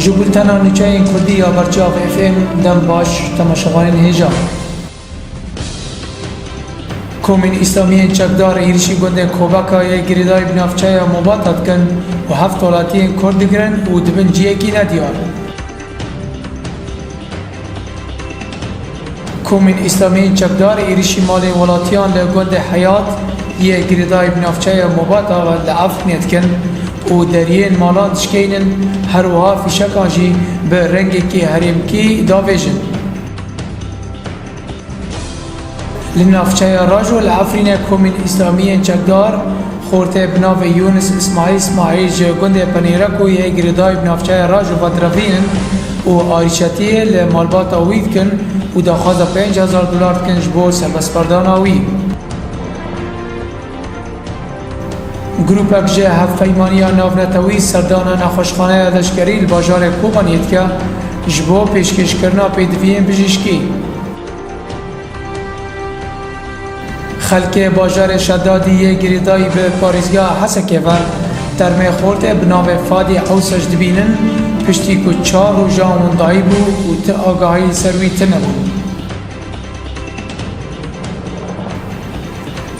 جبلتنا نجاين كردية برجاف اف ام دم باش تماشاوان هجا کومین اسلامی چکدار ایرشی گنده کوباکا یا گریدای بنافچای مبادات کن و هفت ولاتی کرد گرن و دبن جیه کی ندیار. کومین اسلامی چکدار ایرشی مال ولاتیان لگنده حیات یا گریدای بنافچای مبادا و لعف نیت کن و درین مالات شکینن هر وها فیشکانجی به رنگی که هریم کی داویجن. لنافچای راجو العفرین کومین اسلامی چکدار خورته بناو یونس اسماعیل گنده پنیرکو یه گریدای بنافچای راجو و درافین و آریشتی لمالبات آوید کن و داخواز $5,000 کنج بو سربسپردان آوید. گروپک جه هفت ایمانیا ناونتوی سردان نخوشخانه دشکری الباجار کوبانیت که جبو پیشکش کرنا پیدوین بجیشکی. خلک بازار شدادی گریدای به پاریزگاه حسکه و ترمه خورده بناو فادی حوسش دبینن پشتی که 4 روزا مندایی بو و تا آگاهی سروی تنبو.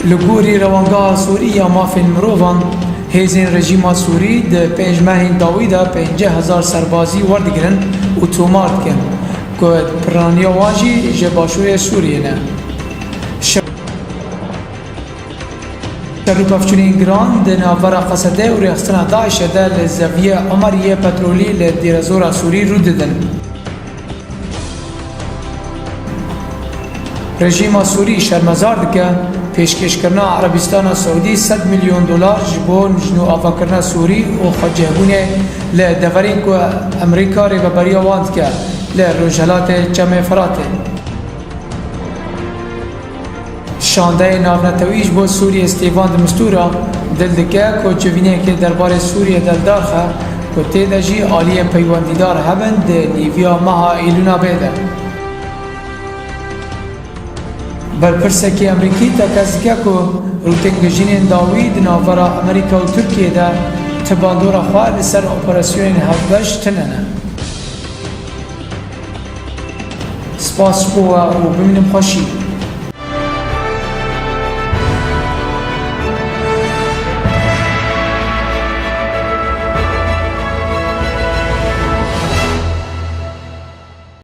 لگوری روانگاه سوری یا مافین مروان هیزین رژیم سوری ده 5 ماهین داویده 50,000 سربازی وردگرن و تومارد کن که پرانیا واجی جباشوی سوریه نه. شروع بافچونین گران ده ناورا قصده و ریاستنا داعش ده لزاویه عمریه پترولی لدیرزور سوری رو ددن. رژیم سوری شرمزار دکه پیشکش کرنا عربستان سعودی $100 میلیون جبو نجنو آفا کرنا سوری و خجهبونه لدورین که امریکا ریببری واند که لرجلات جمع فراته. شانده ناونتویش با سوریه استیوان دمستورا دل دکه که جوینه که دربار سوریه دلدار خواه که تیده جی آلی پیواندیدار هبند ده لیویا ماها ایلونا بیده. برپرسه که امریکی تکزکه که روتنگجین داوید ناورا امریکا و ترکیه ده تباندور خواه لسر اپراسیون هفبش تننه. سپاس بوا و بمینم خوشی.